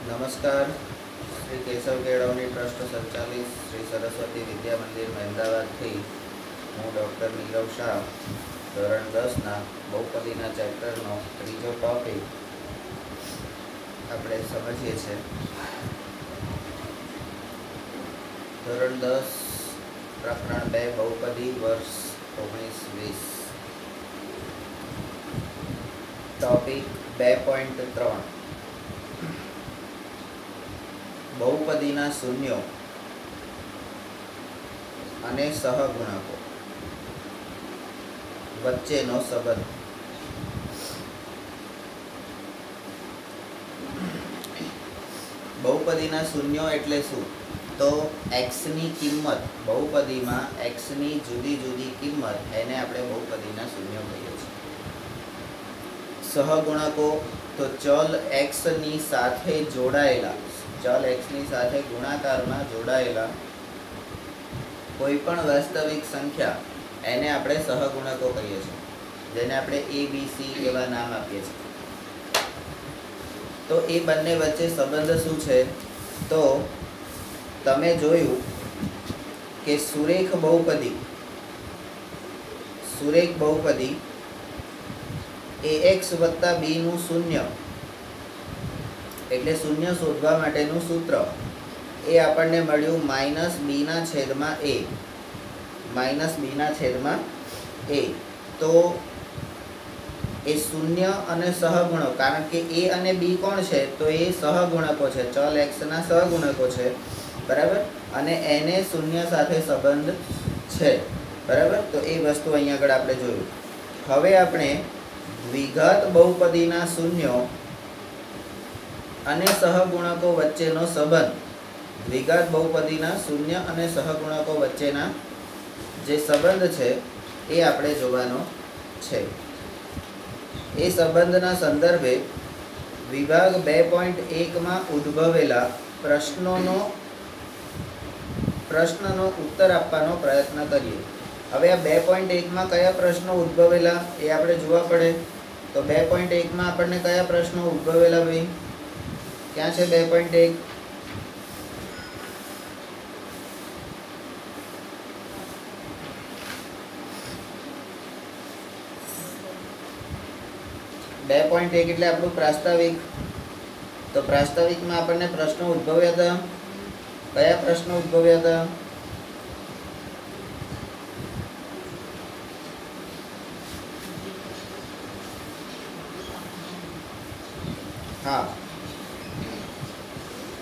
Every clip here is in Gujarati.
नमस्कार। श्री केशव केळवणी ट्रस्ट संचालित श्री सरस्वती विद्या मंदिर अमदावाद थी हूँ डॉक्टर नीरव शाह धोरण 10 ना बहुपदीना चैप्टरनो त्रीजो टॉपिक આપણે સમજીએ છીએ। ધોરણ 10 પ્રકરણ 2 बहुपदी वर्ष 19-20 टॉपिक 2.3 बहुपदीना शून्यों अने सहगुणको वच्चेनो संबंध। बहुपदीना शून्यों एटले शुं? तो एक्स नी किंमत बहुपदी में एक्स नी जुदी जुदी किंमत एने आपणे बहुपदीना शून्यों कहीए छीए। सहगुणको तो चल एक्स नी साथे जोड़ायेला चल एक्स नी साथे गुणाकार में जोड़ायेला कोईपण वास्तविक संख्या एने आपणे सहगुणको कहीए छीए, जेने आपणे ए बी सी एवा नाम आपीए छीए। तो ए बंने वच्चे संबंध शुं छे? तो तमे जोयुं के सुरेख बहुपदी ए एक्स वत्ता बी नु शून्य एटले शून्य शोधवा माटेनुं सूत्र ए आपणने मळ्युं माइनस बी ना छेदमां ए। तो ए शून्य अने सहगुणक, कारण के ए अने बी कोण छे? तो ए सहगुणको छे, चल एक्स ना सहगुणको छे, बराबर। अने एने शून्य साथे संबंध छे, बराबर। तो ए वस्तु अहींया आगळ आपणे जोयुं। हवे आपणे द्विघात बहुपदीना शून्यों अने सहगुणको वच्चेनो संबंध, द्विघात बहुपदीना शून्य अने सहगुणको वच्चेना जे संबंध छे ए आपणे जोवानो छे। ए संबंधना संदर्भे विभाग 2.1 में उद्भवेला प्रश्ननो उत्तर आपवानो प्रयत्न करीए। हवे आ 2.1 में कया प्रश्नो उद्भवेला ए आपणे जोवा पड़े। तो 2.1 में आपणे कया प्रश्नो उद्भवेला भाई? क्या छे 2.1? એટલે આપણું प्रास्ताविक। तो प्रास्ताविक में આપણને प्रश्नो उद्भव्या था। कया प्रश्नो उद्भव्या था? हाँ,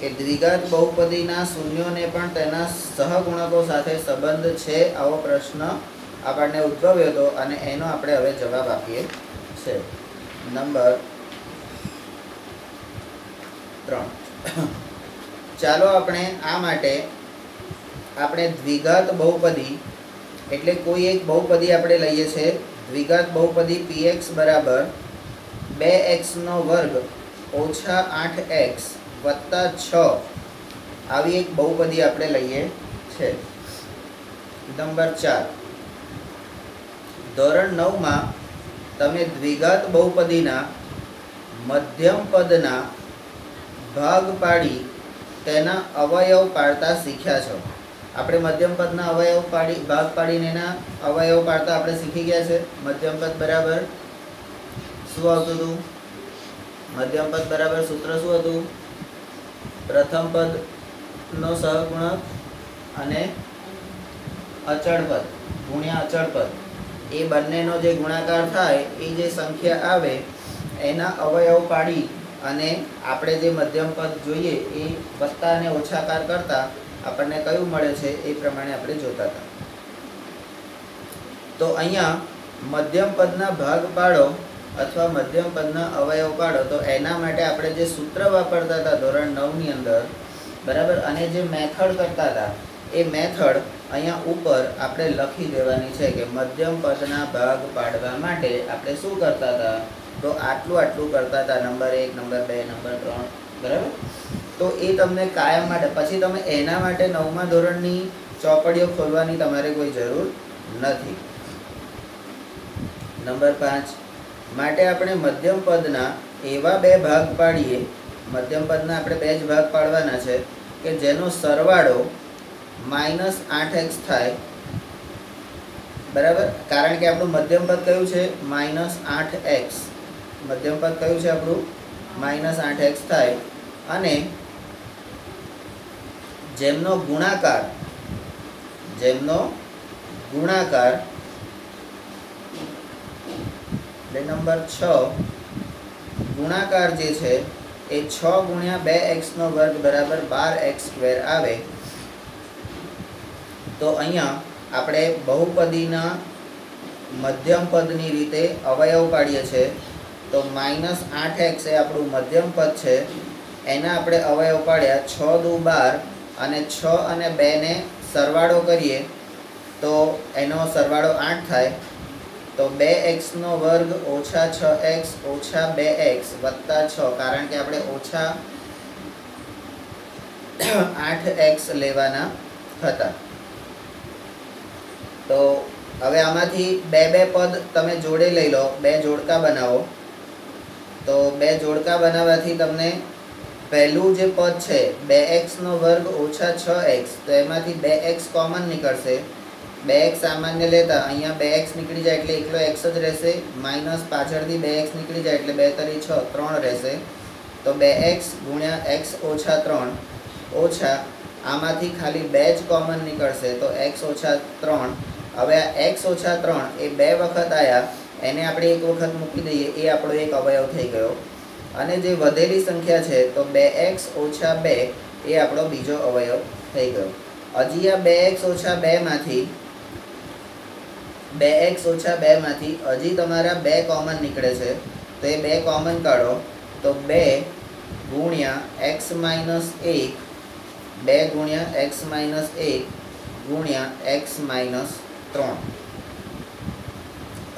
के द्विघात बहुपदीना शून्यों ने पण तेना सहगुणको साथे संबंध छे आवो प्रश्न आपणे उद्भव्यो तो अने एनो आपणे हवे जवाब आपीए छे। नंबर 3 चालो आपणे आ माटे आपणे द्विघात बहुपदी एटले कोई एक बहुपदी आपणे लईए छे। द्विघात बहुपदी px बराबर 2x નો વર્ગ ઓછા 8x वत्ता 6 આવી એક बहुपदी આપણે લઈએ છે। નંબર 4 ધોરણ 9 માં તમે દ્વિઘાત बहुपदीना મધ્યમ પદના ભાગ પાડી તેના અવયવ પાડતા શીખ્યા છો। આપણે મધ્યમ પદના અવયવ પાડી ભાગ પાડીને એના અવયવ પાડતા આપણે શીખી ગયા છે। મધ્યમ પદ બરાબર શું આવતું હતું? મધ્યમ પદ બરાબર સૂત્ર શું હતું? प्रथम पद नो सहगुणक अने अचल पद गुण्या अचल पद ए बंनेनो जे गुणाकार थाय ए जे संख्या आवे एना अवयव पाड़ी अने आपणे जे मध्यम पद जोईए ए वत्ता अने ओछाकार करता आपणे कयुं मळे छे ए प्रमाणे आपणे जोता था। तो अहींया मध्यम पदना भाग पाडो अथवा मध्यम पदना अवयव पाडो तो एना माटे आपणे जे सूत्र वापरता था धोरण 9 नी अंदर, बराबर, अने जे मेथड करता था ए मेथड अहींया ऊपर आपणे लखी देवानी छे के मध्यम पदना भाग पाडवा माटे आपणे शुं करता था? तो आटलू आटलू करता था। नंबर 1, नंबर 2, नंबर 3, बराबर। तो ए तमने कायम माटे पछी तमे एना माटे 9मा धोरणनी चौपड़ीओ खोलवानी तमारे कोई जरूर नथी। नंबर 5 માટે આપણે મધ્યમ પદના એવા બે ભાગ પાડીએ મધ્યમ પદના આપણે બે જ ભાગ પાડવાના છે કે જેનો સરવાળો -8x થાય, બરાબર. કારણ કે આપણું મધ્યમ પદ કયું છે? -8x. મધ્યમ પદ કયું છે આપણું? -8x થાય. અને જેમનો ગુણાકાર એટલે નંબર 6 ગુણાકાર જે છે એ 6 × 2x² બરાબર 12x² આવે. તો અહીંયા આપણે બહુપદીના મધ્યમ પદની રીતે અવયવ પાડીએ છીએ. તો -8x એ આપણું મધ્યમ પદ છે, એના આપણે અવયવ પાડ્યા 6 દુ 12 અને 6 અને 2 ને સરવાળો કરીએ તો એનો સરવાળો 8 થાય. તો 2x² - 6x - 2x + 6, કારણ કે આપણે ઓછા 8x લેવાના હતા. તો હવે આમાંથી બે પદ તમે જોડે લઈ લો, બે જોડકા બનાવો. તો બે જોડકા બનાવવાથી તમને પહેલું જે પદ છે 2x² - 6x, તો એમાંથી 2x કોમન નીકળશે. 2x સામાન્ય લેતા અહીંયા 2x નીકળી જાય એટલે એકલો x જ રહેશે. માઇનસ પાછળથી 2x નીકળી જાય એટલે 2 તરી 6 3 રહેશે. તો 2x × x - 3 ઓછા આમાંથી ખાલી 2 જ કોમન નીકળશે તો x - 3. હવે આ x - 3 એ 2 વખત આવ્યા, એને આપણે એક વખત મૂકી દઈએ, એ આપણો એક અવયવ થઈ ગયો. અને જે વધેલી સંખ્યા છે તો 2x - 2 એ આપણો બીજો અવયવ થઈ ગયો. હજી આ 2x - 2 માંથી 2x - 2 હજી તમારા 2 કોમન નીકળે છે. તો એ 2 કોમન કાઢો તો 2 × x - 1 2 × x - 1 × x - 3.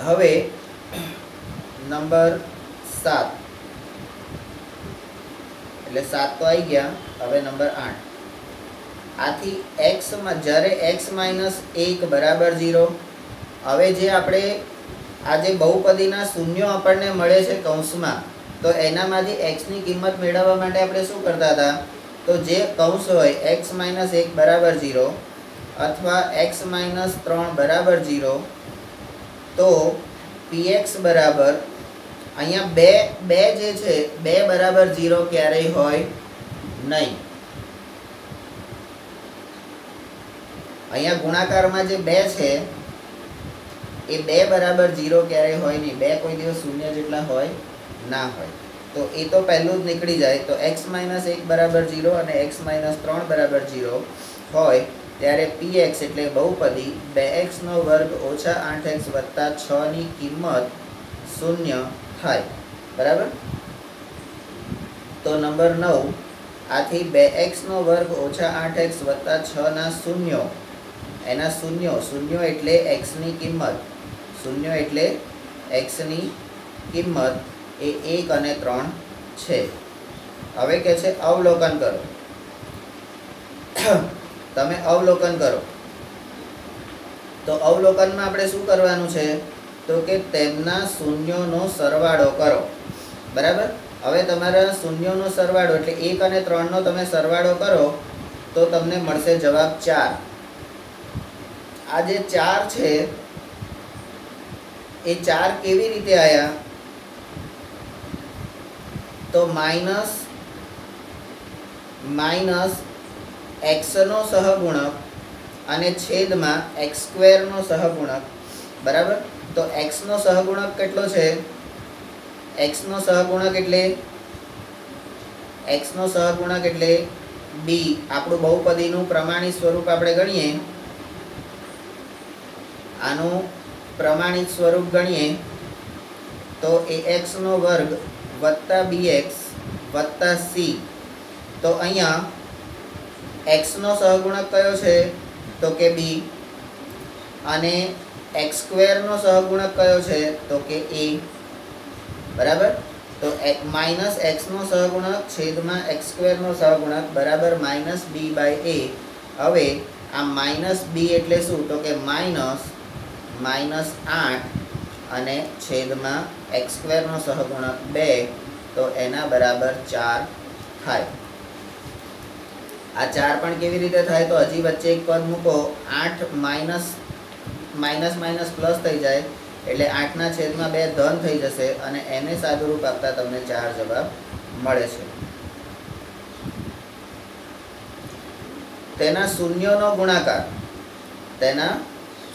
હવે નંબર 7 એટલે 7 તો આવી ગયા. હવે નંબર 8. આથી x માં જ્યારે x - 1 બરાબર 0. હવે જે આપણે આ જે બહુપદીના શૂન્યો આપણને મળે છે કૌંસમાં, તો એનામાંથી x ની કિંમત મેળવવા માટે આપણે શું કરતા હતા? તો જે કૌંસ હોય x - 1 બરાબર 0 અથવા x - 3 બરાબર 0, તો px બરાબર અહીંયા બે જે છે 2 બરાબર 0 ક્યારેય હોય નહીં. અહીંયા ગુણાકારમાં જે 2 છે એ 2 બરાબર 0 ક્યારેય હોય નહીં. 2 કોઈ દિવસ શૂન્ય જેટલા હોય ના હોય. તો એ તો પહેલું જ નીકળી જાય. તો x - 1 બરાબર 0 અને x - 3 બરાબર 0 હોય ત્યારે px એટલે બહુપદી 2x² - 8x + 6 ની કિંમત 0 થાય. બરાબર. તો નંબર 9 આથી 2x² - 8x + 6 ના શૂન્યો, એના શૂન્યો એટલે x ની કિંમત, એ 1 અને 3 છે. હવે કે છે અવલોકન કરો. તમે અવલોકન કરો. તો અવલોકનમાં આપણે શું કરવાનું છે? તો કે તેમના શૂન્યોનો સરવાળો કરો. બરાબર. હવે તમારા શૂન્યોનો સરવાળો એટલે 1 અને 3 નો તમે સરવાળો કરો તો તમને મળશે જવાબ 4. આ જે 4 છે એ 4 કેવી રીતે આવ્યા? તો માઇનસ x નો સહગુણક અને છેદમાં x² નો સહગુણક. બરાબર. તો x નો સહગુણક કેટલો છે? x નો સહગુણક એટલે b. આપણું બહુપદીનું પ્રમાણિત સ્વરૂપ આપણે ગણીએ, આનું પ્રમાણિત સ્વરૂપ ગણીએ તો ax² + bx + c. તો અહીંયા x નો સહગુણક કયો છે? તો કે b. અને x² નો સહગુણક કયો છે? તો કે a. બરાબર. તો -x નો સહગુણક છેદમાં x² નો સહગુણક બરાબર -b/a. હવે આ -b એટલે શું? તો કે -8 અને છેદમાં x² નો સહગુણક 2, તો એના બરાબર 4 थाय। आ 4 पण केवी रीते थाय तो हजी वच्चे एक पद मूको 8 माइनस माइनस माइनस प्लस थई जाए एटले 8 ना छेद में 2 धन थई जशे अने एने सादुरूप आपता तमने 4 जवाब मळे छे। तेना शून्योनो गुणाकार, तेना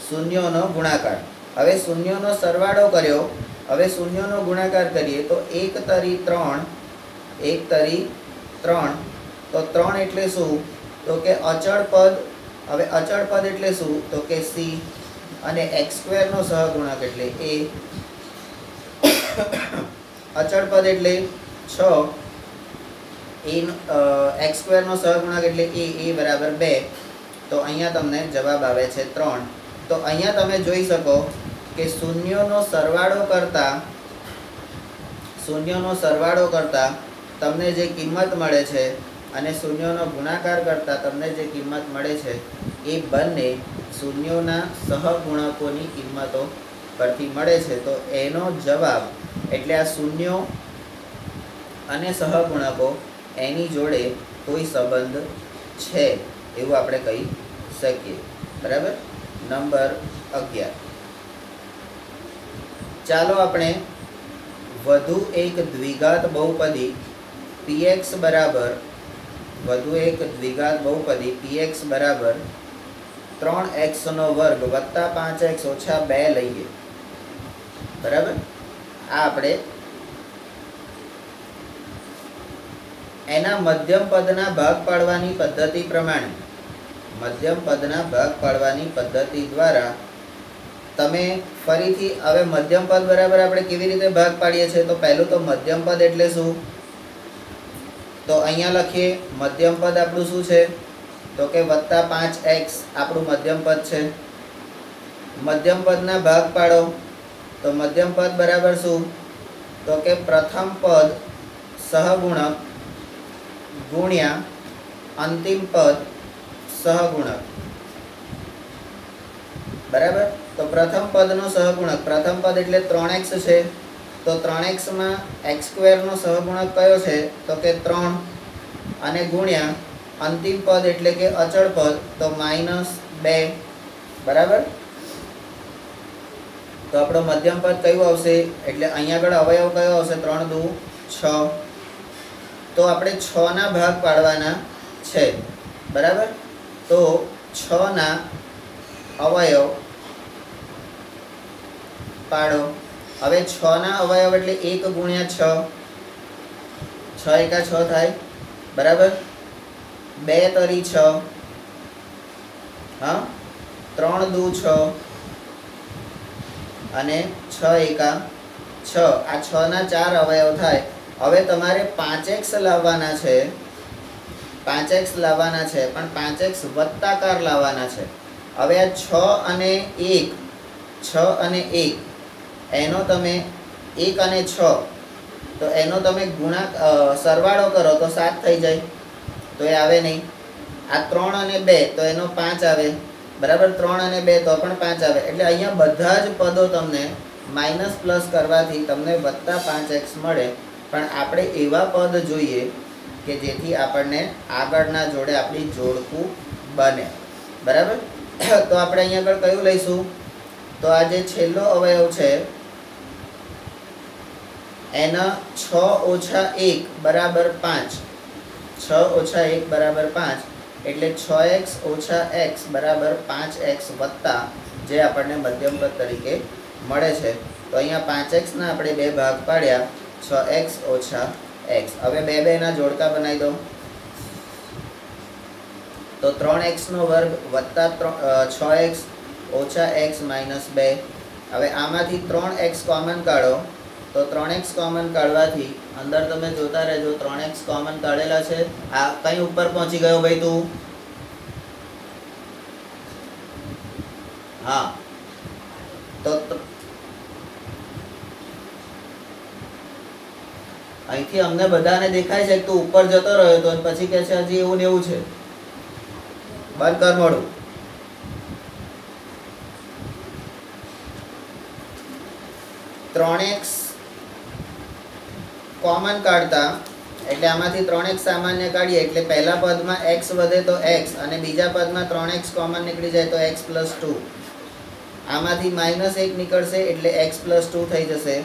शून्योनो गुणाकार। हवे शून्योनो सरवाळो कर्यो, हवे शून्योनो गुणाकार करीए तो 1 तरी 3, 1 तरी 3 तो 3 एटले शुं तो के अचल पद। हवे अचल पद एटले शुं तो के c અને x² નો સહગુણક એટલે a। અચળ પદ એટલે 6, x² નો સહગુણક એટલે a બરાબર 2 તો અહીંયા તમને જવાબ આવે છે 3। તો અહીંયા તમે જોઈ શકો કે શૂન્યોનો સરવાળો કરતા તમને જે કિંમત મળે છે અને શૂન્યોનો ગુણાકાર કરતા તમને જે કિંમત મળે છે એ બંને શૂન્યોના સહગુણકોની કિંમતો પરથી મળે છે। તો એનો જવાબ એટલે આ શૂન્યો અને સહગુણકો એની જોડે કોઈ સંબંધ છે એવું આપણે કહી શકીએ। બરાબર। નંબર 11 ચાલો આપણે વધુ એક દ્વિઘાત બહુપદી px બરાબર વધુ એક દ્વિઘાત બહુપદી px બરાબર 3x નો વર્ગ વત્તા 5x ઓછા 2 લઈએ। બરાબર। આ આપણે એના મધ્યમ પદના ભાગ પાડવાની પદ્ધતિ પ્રમાણે મધ્યમ પદના ભાગ પાડવાની પદ્ધતિ દ્વારા તમે ફરીથી હવે મધ્યમ પદ બરાબર આપણે કેવી રીતે ભાગ પાડીએ છીએ તો પહેલું તો મધ્યમ પદ એટલે શું તો અહીંયા લખીએ મધ્યમ પદ આપણું શું છે તો કે વત્તા 5x આપણું મધ્યમ પદ છે। મધ્યમ પદના ભાગ પાડો તો મધ્યમ પદ બરાબર શું તો કે પ્રથમ પદ સહગુણક ગુણ્યા અંતિમ પદ સહગુણક। બરાબર। તો પ્રથમ પદનો સહગુણક પ્રથમ પદ એટલે 3x છે તો 3x માં x² નો સહગુણક કયો છે તો કે 3 અને ગુણ્યા અંતિમ પદ એટલે કે અચળ પદ તો -2। બરાબર। તો આપણો મધ્યમ પદ કયું આવશે એટલે અહીંયા આગળ અવયવ કયો આવશે 3 દુ 6 તો આપણે 6 ના ભાગ પાડવાના છે। બરાબર। તો 6 ના અવયવ પાડો। હવે 6 ના અવયવ એટલે 1 ગુણ્યા 6 6 એકા 6 થાય। બરાબર। 2 તરી 6 હા 3 દુ 6 અને 6 એકા 6 આ 6 ના 4 અવયવ થાય। હવે તમારે 5x લાવવાના છે 5x લાવવાના છે પણ 5x વત્તાકાર લાવવાના છે। હવે આ 6 અને 1 એનો તમે 1 અને 6 તો એનો તમે સરવાળો કરો તો 7 થઈ જાય તો એ આવે નહીં। આ 3 અને 2 તો એનો 5 આવે। બરાબર। 3 અને 2 તો પણ 5 આવે એટલે અહીંયા બધા જ પદો તમને માઇનસ પ્લસ કરવાથી તમને વત્તા 5x મળે પણ આપણે એવા પદ જોઈએ કે જેથી આપણને આગળના જોડે આપણી જોડકું બને। બરાબર। તો આપણે અહીંયા આગળ કયું લઈશું તો આ જે છેલ્લો અવયવ છે એના 6 ઓછા 1 બરાબર 5 6 ઓછા 1 બરાબર 5 એટલે 6x ઓછા x બરાબર 5x વત્તા જે આપણને મધ્યમ પદ તરીકે મળે છે। તો અહીંયા 5x ના આપણે 2 ભાગ પાડ્યા 6x ઓછા x। હવે 2 ના જોડકા બનાવી દો તો 3x નો વર્ગ વત્તા 6x ઓછા x માઇનસ 2। હવે આમાંથી 3x કોમન કાઢો તો 3x કોમન કાઢવાથી અંદર તમે જોતા રહેજો 3x કોમન કાઢેલા છે। આ કઈ ઉપર પહોંચી ગયો ભાઈ તું હા તો અહીંથી અમને બધાને દેખાય છે કે તું ઉપર જતો રહ્યો તો પછી કહે છે હજી એવું ને એવું છે। બંધ કર મોડું। ત્રણ એક્સ કોમન કાઢતા એટલે આમાંથી 3x સામાન્ય કાઢીએ એટલે પહેલા પદમાં x વધે તો x અને બીજા પદમાં 3x કોમન નીકળી જાય તો x + 2. આમાંથી -1 નીકળશે એટલે x + 2 થઈ જશે.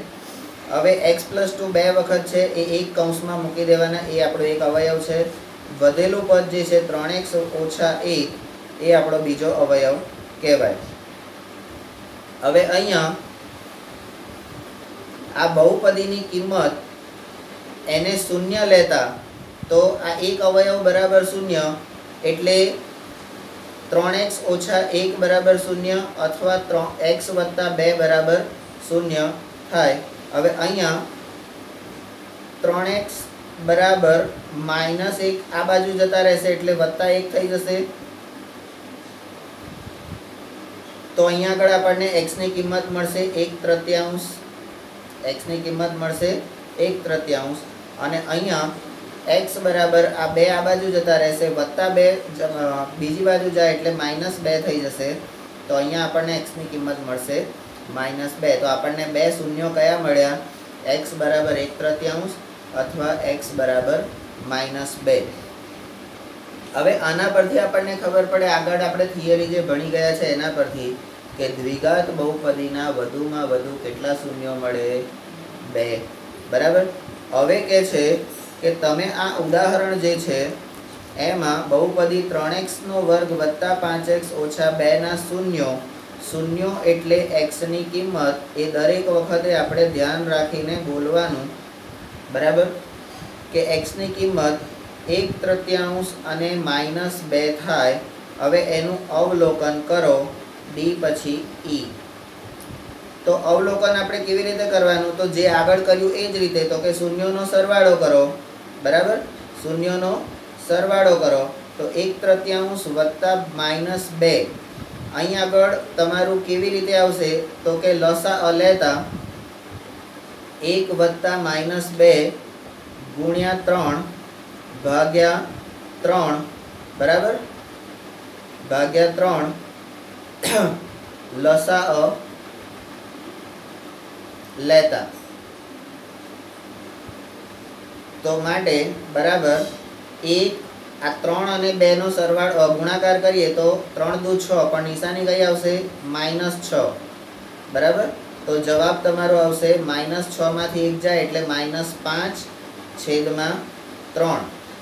હવે x + 2 બે વખત છે એ એક કૌંસમાં મૂકી દેવાના, એ આપણો એક અવયવ છે. વધેલું પદ જે છે 3x - 1 એ આપણો બીજો અવયવ કહેવાય. હવે અહીંયા આ બહુપદીની કિંમત એને શૂન્ય લેતા તો આ એક અવયવ બરાબર 0 એટલે 3x - 1 બરાબર 0 અથવા 3x + 2 બરાબર 0 થાય. હવે અહીંયા 3x બરાબર -1 આ બાજુ જતા રહેશે એટલે +1 થઈ જશે. તો અહીંયા આગળ આપણને x ની કિંમત મળશે 1/3. x ની કિંમત મળશે 1/3 અને અહીંયા x બરાબર આ 2 આ બાજુ જતા રહેશે, +2 બીજી બાજુ જાય એટલે -2 થઈ જશે. તો અહીંયા આપણને x ની કિંમત મળશે -2. તો આપણને બે શૂન્યો કયા મળ્યા? x બરાબર 1/3 અથવા x બરાબર -2. હવે આના પરથી આપણને ખબર પડે, આગળ આપણે થિયરી જે ભણી ગયા છે એના પરથી, કે દ્વિઘાત બહુપદીના વધુમાં વધુ કેટલા શૂન્યો મળે? 2. બરાબર. હવે કે છે કે તમે આ ઉદાહરણ જે છે એમાં બહુપદી 3x² + 5x - 2 ના શૂન્યો એટલે x ની કિંમત એ દરેક વખતે આપણે ધ્યાન રાખીને બોલવાનું. બરાબર, કે x ની કિંમત 1/3 અને -2 થાય. હવે એનું અવલોકન કરો d પછી e. તો અવલોકન આપણે કેવી રીતે કરવાનું? તો જે આગળ કર્યું એ જ રીતે, તો કે શૂન્યોનો સરવાળો કરો. બરાબર, શૂન્યોનો સરવાળો કરો તો 1/3 + -2. અહીં આગળ તમારું કેવી રીતે આવશે? તો કે લસા લેતા 1 + -2 ગુણ્યા 3 ભાગ્યા 3. બરાબર, ભાગ્યા 3 લસા લેતા. તો માટે બરાબર 1 આ 3 અને 2 નો સરવાળો ગુણાકાર કરીએ તો 3 દુ 6, પણ નિશાની કઈ આવશે? -6. બરાબર, તો જવાબ તમારો આવશે -6 માંથી 1 જાય એટલે -5/3.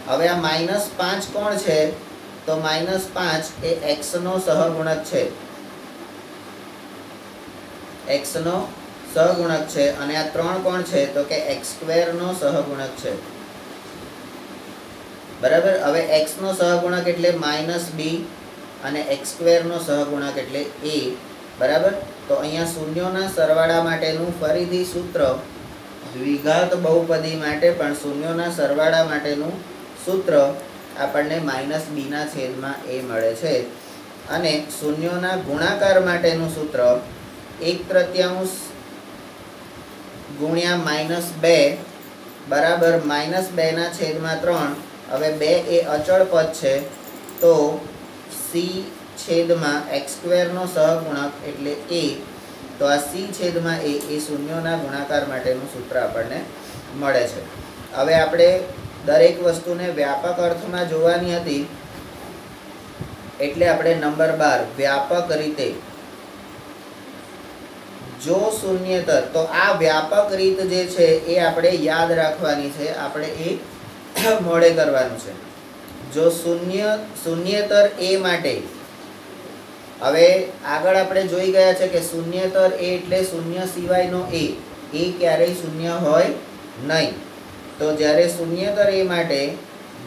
હવે આ -5 કોણ છે? તો -5 એ x નો સહગુણક છે. x નો સહગુણક છે. અને આ 3 કોણ છે? તો કે x² નો સહગુણક છે. બરાબર. હવે x નો સહગુણક એટલે -b અને x² નો સહગુણક એટલે a. બરાબર. તો અહીંયા શૂન્યોના સરવાળા માટેનું ફરીથી સૂત્ર, દ્વિઘાત બહુપદી માટે પણ શૂન્યોના સરવાળા માટેનું સૂત્ર આપણને -b/a મળે છે. અને શૂન્યોના ગુણાકાર માટેનું સૂત્ર 1/3 ગુણ્યા -2 બરાબર -2/3. હવે 2 એ અચળ પદ છે તો c/x² નો સહગુણક એટલે a. તો આ c/a એ શૂન્યોના ગુણાકાર માટેનું સૂત્ર આપણને મળે છે. હવે આપણે દરેક વસ્તુને વ્યાપક અર્થમાં જોવાની હતી એટલે આપણે નંબર 12 વ્યાપક રીતે. જો શૂન્યેતર, તો આ વ્યાપક રીત જે છે એ આપણે યાદ રાખવાની છે, આપણે એ મોડે કરવાનું છે. જો શૂન્યેતર a માટે, હવે આગળ આપણે જોઈ ગયા છે કે શૂન્યેતર a એટલે શૂન્ય સિવાયનો a. એ ક્યારેય શૂન્ય હોય નહીં. તો જ્યારે શૂન્યેતર a માટે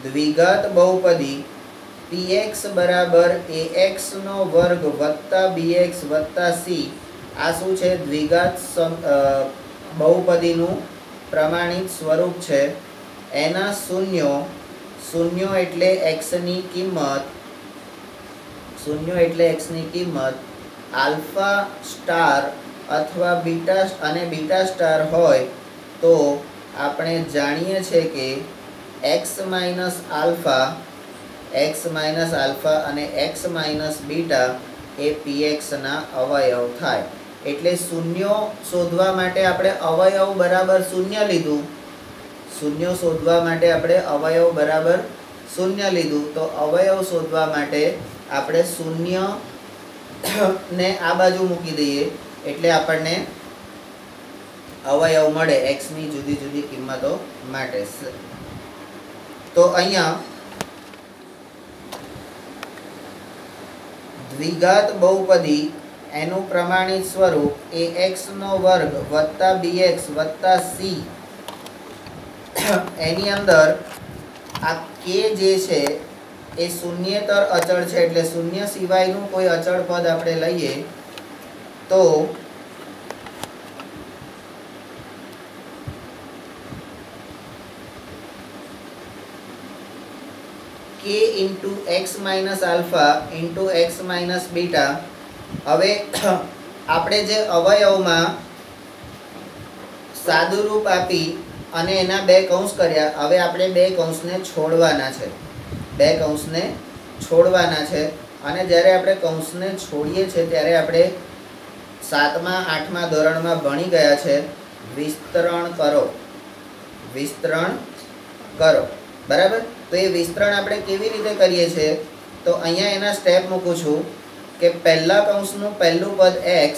દ્વિઘાત બહુપદી px બરાબર ax² + bx + c, આ શું છે? દ્વિઘાત બહુપદીનું પ્રમાણિત સ્વરૂપ છે. એના શૂન્યો એટલે x ની કિંમત, આલ્ફા સ્ટાર અથવા બીટા સ્ટાર હોય તો આપણે જાણીએ છીએ કે x - આલ્ફા અને x - બીટા એ px ના અવયવ થાય. એટલે શૂન્યો શોધવા માટે આપણે અવયવ બરાબર 0 લીધું. શૂન્ય શોધવા માટે આપણે અવયવ બરાબર શૂન્ય લીધું, તો અવયવ શોધવા માટે આપણે શૂન્ય ને આ બાજુ મૂકી દઈએ એટલે આપણને અવયવ મળે x ની જુદી જુદી કિંમતો માટે. તો અહીંયા દ્વિઘાત બહુપદી એનું પ્રમાણિત સ્વરૂપ ax નો વર્ગ વત્તા bx વત્તા c, એની અંદર આ k જે છે એ શૂન્યેતર અચળ છે, એટલે શૂન્ય સિવાયનું કોઈ અચળ પદ આપણે લઈએ તો k into x minus alpha into x minus beta. હવે આપણે જે અવયવમાં સાદુરૂપ આપી અને એના બે કૌંસ કર્યા, હવે આપણે બે કૌંસને છોડવાના છે, બે કૌંસને છોડવાના છે. અને જ્યારે આપણે કૌંસને છોડીએ છીએ ત્યારે આપણે 7મા 8મા ધોરણમાં ભણી ગયા છે વિસ્તરણ કરો, વિસ્તરણ કરો, બરાબર. તો એ વિસ્તરણ આપણે કેવી રીતે કરીએ છીએ, તો અહીંયા એના સ્ટેપ મૂકું છું કે પહેલા કૌંસનું પહેલું પદ x,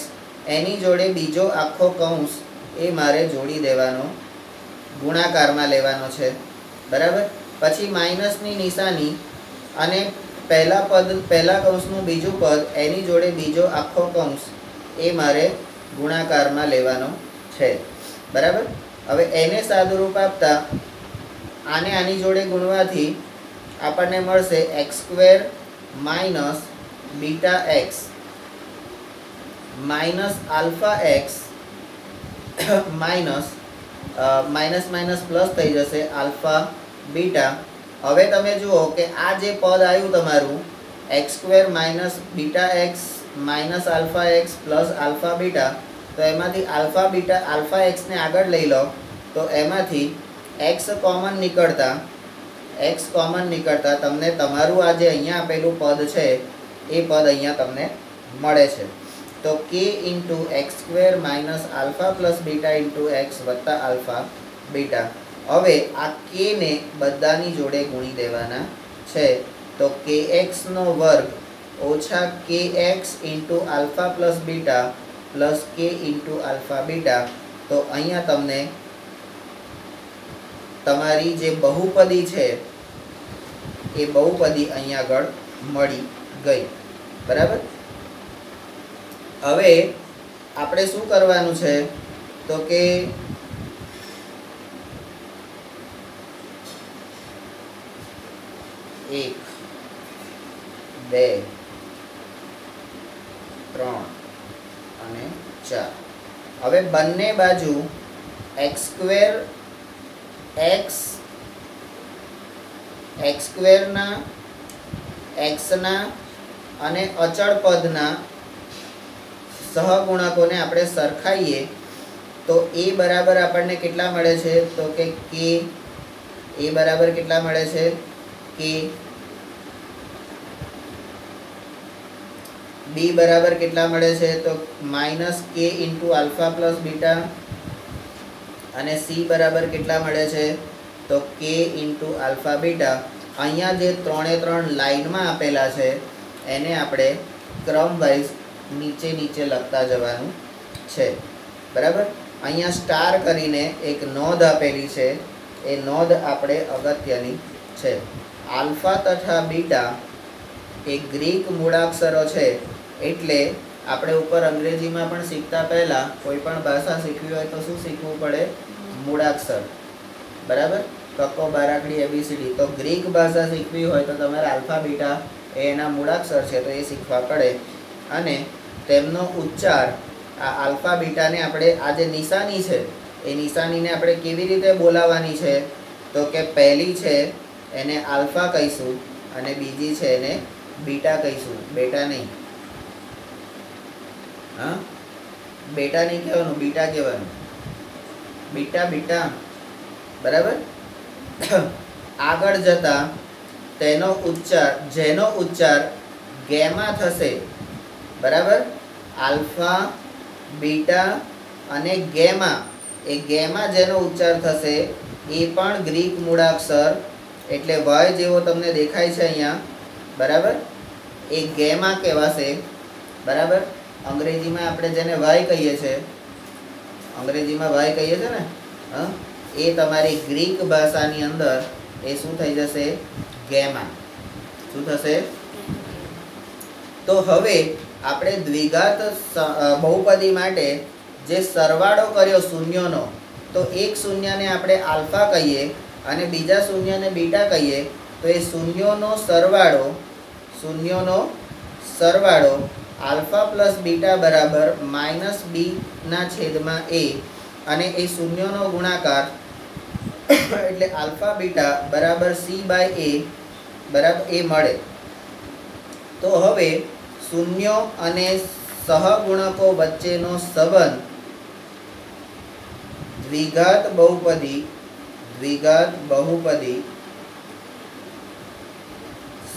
એની જોડે બીજો આખો કૌંસ એ મારે જોડી દેવાનો, ગુણાકારમાં લેવાનો છે, બરાબર. પછી માઇનસની નિશાની અને પહેલા કૌંસનું બીજું પદ એની જોડે બીજો આખો કૌંસ એ મારે ગુણાકારમાં લેવાનો છે, બરાબર. હવે એને સાદુરૂપ આપતા આને આની જોડે ગુણવાથી આપણને મળશે x² minus beta x minus alpha x minus minus plus થઈ જશે આલ્ફા બીટા. હવે તમે જુઓ કે આ જે પદ આવ્યું તમારું x² minus beta x minus alpha x plus alpha beta, તો એમાંથી આલ્ફા બીટા આલ્ફા એક્સને આગળ લઈ લો તો એમાંથી x કોમન નીકળતા તમને તમારું આ જે અહીંયા આપેલું પદ છે એ પદ અહીંયા તમને મળે છે. તો k into x² minus alpha plus beta into x વત્તા આલ્ફા બીટા. હવે આ k ને બધાની જોડે ગુણી દેવાના છે, તો kx નો વર્ગ ઓછા kx into alpha plus beta plus k into alpha beta. તો અહીંયા તમને તમારી જે બહુપદી છે એ બહુપદી અહીંયા આગળ મળી ગઈ, બરાબર. હવે આપણે શું કરવાનું છે તો કે એક, બે, ત્રણ અને ચાર. હવે બંને બાજુ x² ના x ના અને અચળ પદના સહગુણકોને આપણે સરખાઈએ તો a બરાબર આપણને કેટલા મળે છે તો કે k, a બરાબર કેટલા મળે છે k, b બરાબર કેટલા મળે છે તો minus k into alpha plus beta, અને c બરાબર કેટલા મળે છે તો k ઇન્ટુ આલ્ફા બીટા. અહીંયા જે 3 એ 3 લાઈનમાં આપેલા છે એને આપણે ક્રમ વાઇઝ નીચે લખતા જવાનું છે, બરાબર. અહીંયા સ્ટાર કરીને એક નોંધ આપેલી છે, એ નોંધ આપણે અગત્યની છે. આલ્ફા તથા બીટા એ ગ્રીક મૂળાક્ષરો છે, એટલે આપણે ઉપર અંગ્રેજીમાં પણ શીખતા પહેલાં કોઈ પણ ભાષા શીખવી હોય તો શું શીખવું પડે મૂળાક્ષર, બરાબર. કક્કો બારાકડી એબીસીડી. તો ગ્રીક ભાષા શીખવી હોય તો તમારે આલ્ફા બીટા એ એના મૂળાક્ષર છે તો એ શીખવા પડે. અને તેમનો ઉચ્ચાર આ આલ્ફા બીટાને આપણે આ જે નિશાની છે એ નિશાનીને આપણે કેવી રીતે બોલાવવાની છે તો કે પહેલી છે એને આલ્ફા કહીશું અને બીજી છે એને બીટા કહીશું, બેટા નહીં. હા, બેટા નહીં કહેવાનું, બીટા કહેવાનું, બીટા બીટા, બરાબર. આગળ જતા તેનો ઉચ્ચાર જેનો ઉચ્ચાર ગેમા થશે, બરાબર. આલ્ફા બીટા અને ગેમા, એ ગેમા જેનો ઉચ્ચાર થશે એ પણ ગ્રીક મૂળાક્ષર એટલે y જેવો તમને દેખાય છે અહીંયા, બરાબર, એ ગેમા કહેવાશે, બરાબર. અંગ્રેજીમાં આપણે જેને y કહીએ છીએ, અંગ્રેજીમાં y કહીએ છીએ ને, હા, એ તમારી ગ્રીક ભાષાની અંદર એ શું થઈ જશે? ગેમા. શું થશે? તો હવે આપણે દ્વિઘાત બહુપદી માટે જે સરવાળો કર્યો શૂન્યોનો, તો એક શૂન્યને આપણે આલ્ફા કહીએ અને બીજા શૂન્યને બીટા કહીએ, તો એ શૂન્યોનો સરવાળો આલ્ફા પ્લસ બીટા બરાબર માઇનસ બી ના છેદમાં એ, અને એ શૂન્યોનો ગુણાકાર એટલે આલ્ફા બીટા બરાબર સી બાય એ બરાબર એ મળે. તો હવે શૂન્યો અને સહગુણકો વચ્ચેનો સંબંધ દ્વિઘાત બહુપદી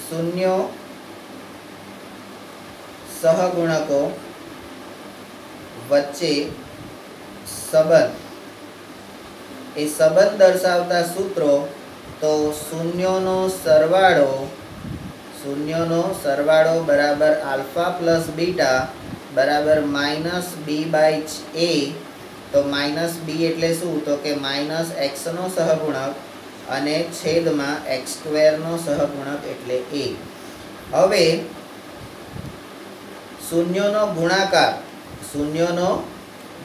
શૂન્યો સહગુણકો વચ્ચે સંબંધ, એ સંબંધ દર્શાવતા સૂત્રો, તો શૂન્યોનો સરવાળો બરાબર આલ્ફા પ્લસ બીટા બરાબર માઇનસ બી બાય એ. તો માઇનસ બી એટલે શું? તો કે માઇનસ એક્સનો સહગુણક અને છેદમાં એક્સ સ્ક્વેરનો સહગુણક એટલે એ. હવે શૂન્યોનો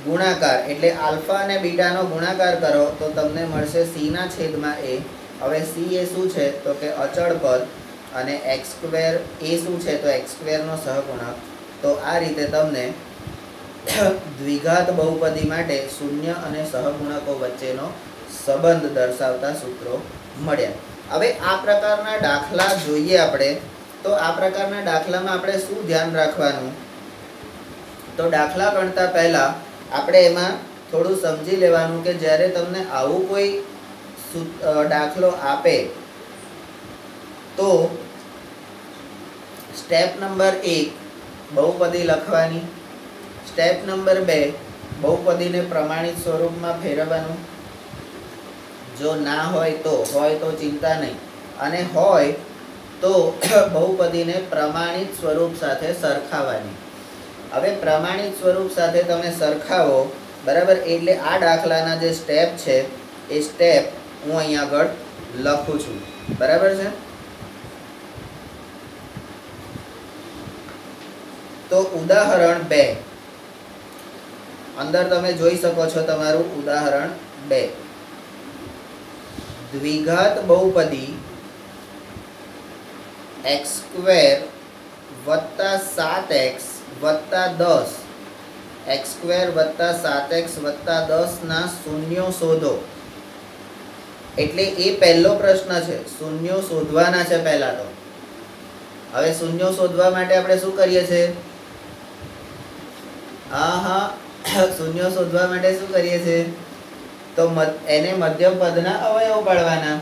ગુણાકાર એટલે આલ્ફા અને બીટાનો ગુણાકાર કરો તો તમને મળશે સી ના છેદમાં એ. હવે સી એ શું છે? તો કે અચળ પદ, અને એક્સ સ્ક્વેર એ શું છે? તો એક્સ સ્ક્વેરનો સહગુણક. તો આ રીતે તમને દ્વિઘાત બહુપદી માટે શૂન્ય અને સહગુણકો વચ્ચેનો સંબંધ દર્શાવતા સૂત્રો મળ્યા. હવે આ પ્રકારના દાખલા જોઈએ આપણે, તો આ પ્રકારના દાખલામાં આપણે શું ધ્યાન રાખવાનું? તો દાખલા ગણતા પહેલા આપણે એમાં થોડું સમજી લેવાનું કે જ્યારે તમને આવું કોઈ દાખલો આપે તો સ્ટેપ નંબર 1 બહુપદી લખવાની, સ્ટેપ નંબર 2 બહુપદીને પ્રમાણિત સ્વરૂપમાં ફેરવવાનું, જો ના હોય તો ચિંતા નહીં, અને હોય તો બહુપદીને પ્રમાણિત સ્વરૂપ સાથે સરખાવવાની. હવે પ્રમાણિત સ્વરૂપ સાથે તમે સરખાવો, બરાબર, એટલે આ દાખલાના જે સ્ટેપ છે એ સ્ટેપ હું અહીંયા આગળ લખું છું, બરાબર છે. તો ઉદાહરણ 2 અંદર તમે જોઈ શકો છો, તમારું ઉદાહરણ 2, દ્વિઘાત બહુપદી એક્સ સ્ક્વેર વત્તા 7x વત્તા 10, એક્સ સ્ક્વેર વત્તા 7x વત્તા 10 ના શૂન્યો શોધો. એટલે એ પહેલો પ્રશ્ન છે, શૂન્યો શોધવાના છે પહેલા તો. હવે શૂન્યો શોધવા માટે આપણે શું કરીએ છીએ? શૂન્યો શોધવા માટે શું કરીએ છીએ? તો એને મધ્યમ પદના અવયવ પાડવાના.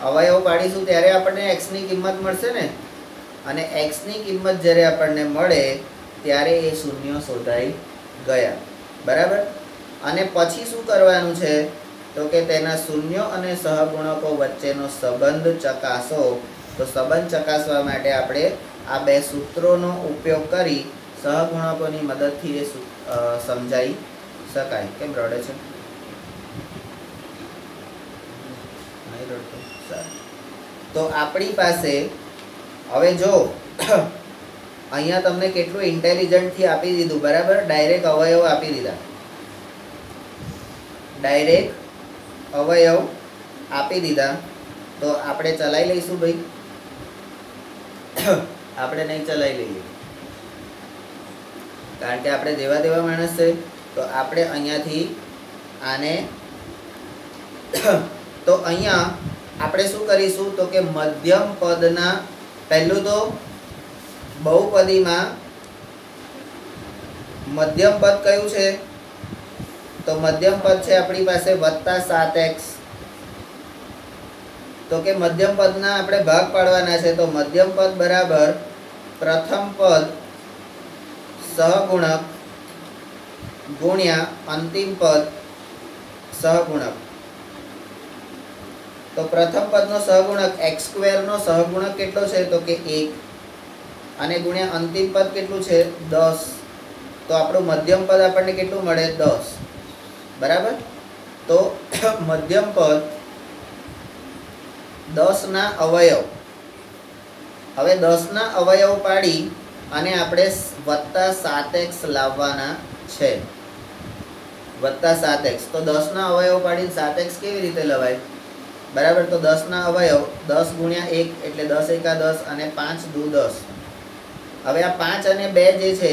અવયવ પાડીશું ત્યારે આપણને x ની કિંમત મળશે ને, અને x ની કિંમત જ્યારે આપણને મળે ત્યારે એ શૂન્યો શોધાઈ ગયા, બરાબર. અને પછી શું કરવાનું છે? તો કે તેના શૂન્યો અને સહગુણકો વચ્ચેનો સંબંધ ચકાસો. તો સંબંધ ચકાસવા માટે આપણે આ બે સૂત્રોનો ઉપયોગ કરી સહગુણકોની મદદથી એ સમજાઈ શકાય. કેમ રડે છે? તો આપણી પાસે હવે જો અહીંયા તમને કેટલું ઇન્ટેલિજન્ટથી આપી દીધું, બરાબર. ડાયરેક્ટ અવયવ આપી દીધા, ડાયરેક્ટ અવયવ આપી દીધા. તો આપણે ચલાવી લઈશું ભાઈ? આપણે નહીં ચલાવી લઈએ, કારણ કે આપણે દેવા દેવા માણસ છે. તો આપણે અહીંયાથી આને તો અહીંયા આપણે શું કરીશું? તો કે મધ્યમ પદના, પહેલું તો બહુપદીમાં મધ્યમ પદ કયું છે? તો મધ્યમ પદ છે આપણી પાસે વત્તા 7x. તો કે મધ્યમ પદના આપણે ભાગ પાડવાના છે. તો મધ્યમ પદ બરાબર પ્રથમ પદ સહગુણક ગુણ્યા અંતિમ પદ સહગુણક. તો પ્રથમ પદનો સહગુણક x સ્ક્વેર નો સહગુણક કેટલો છે તો કે 1 અને ગુણ્યા અંતિમ પદ કેટલું છે 10. તો આપણું મધ્યમ પદ આપણને કેટલું મળે 10. બરાબર. તો મધ્યમ પદ 10 ના અવયવ, હવે 10 ના અવયવ પાડી અને આપણે વત્તા 7x લાવવાના છે. વત્તા 7x. તો 10 ના અવયવ પાડીને 7x કેવી રીતે લવાય? બરાબર. તો 10 ના અવયવ 10 ગુણ્યા 1 એટલે 10 એકા 10 અને 5 દુ 10. હવે આ 5 અને 2 જે છે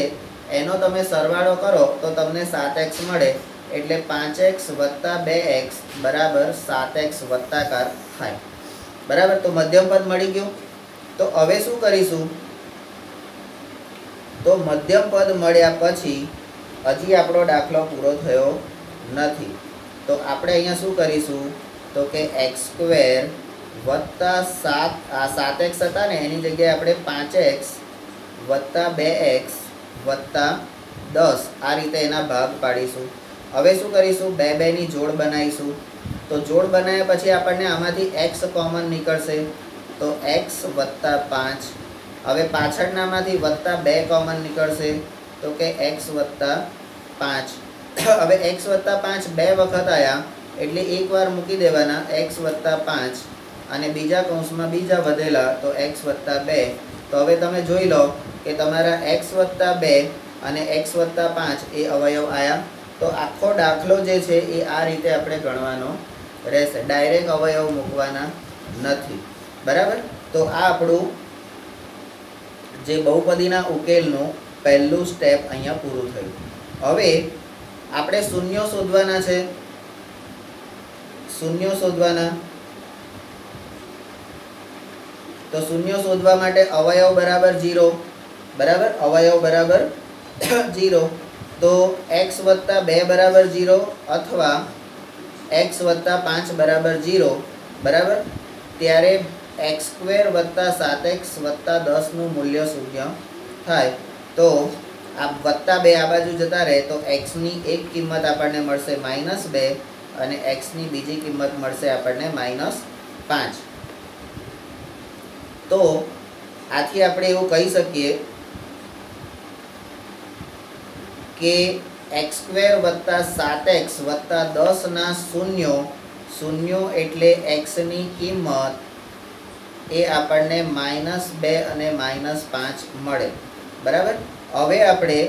એનો તમે સરવાળો કરો તો તમને 7x મળે. એટલે 5x વત્તા 2x બરાબર 7x વત્તાકાર થાય. બરાબર. તો મધ્યમ પદ મળી ગયું. તો હવે શું કરીશું? તો મધ્યમ પદ મળ્યા પછી હજી આપણો દાખલો પૂરો થયો નથી. તો આપણે અહીંયા શું કરીશું? તો કે x સ્ક્વેર વત્તા 7x હતા ને એની જગ્યાએ આપણે 5x વત્તા 2x વત્તા 10 આ રીતે એના ભાગ પાડીશું. હવે શું કરીશું? 2 ની જોડ બનાવીશું. તો જોડ બનાવ્યા પછી આપણને આમાંથી x કોમન નીકળશે. તો x વત્તા 5. હવે પાછળનામાંથી વત્તા 2 કોમન નીકળશે. તો કે x વત્તા 5. હવે x વત્તા 5 બે વખત આવ્યા એટલે એકવાર મૂકી દેવાના x વત્તા 5 અને બીજા કૌંસમાં બીજા વધેલા તો x વત્તા 2. તો હવે તમે જોઈ લો કે તમારા x વત્તા 2 અને x વત્તા 5 એ અવયવ આવ્યા. તો આખો દાખલો જે છે એ આ રીતે આપણે ગણવાનો રહેશે. ડાયરેક્ટ અવયવ મૂકવાના નથી. બરાબર. તો આ આપણું જે બહુપદીના ઉકેલનું પહેલું સ્ટેપ અહીંયા પૂરું થયું. હવે આપણે શૂન્યો શોધવાના છે. શૂન્યો શોધવાના. તો શૂન્યો શોધવા માટે અવયવ બરાબર 0. બરાબર. અવયવ બરાબર 0. તો x વત્તા 2 બરાબર 0 અથવા x વત્તા 5 બરાબર 0. બરાબર. ત્યારે x સ્ક્વેર વત્તા 7x વત્તા 10 નું મૂલ્ય શૂન્ય થાય. તો આ વત્તા 2 આ બાજુ જતા રહે તો x ની એક કિંમત આપણને મળશે -2 અને x ની બીજી કિંમત મળશે આપણને -5. તો આથી આપણે એવું કહી શકીએ કે x સ્ક્વેર વત્તા 7x વત્તા 10 ના શૂન્યો એટલે x ની કિંમત એ આપણને -2 અને -5 મળે. બરાબર. હવે આપણે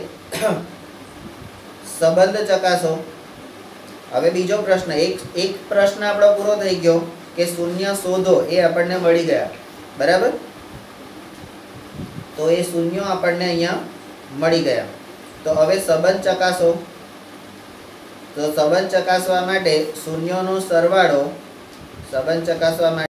સંબંધ ચકાસો. હવે બીજો પ્રશ્ન, એક પ્રશ્ન આપણો પૂરો થઈ ગયો કે શૂન્ય શોધો, એ આપણને મળી ગયા. બરાબર. તો એ શૂન્યો આપણને અહીંયા મળી ગયા. તો હવે સંબંધ ચકાસો. તો સંબંધ ચકાસવા માટે શૂન્યોનો સરવાળો, સંબંધ ચકાસવા માટે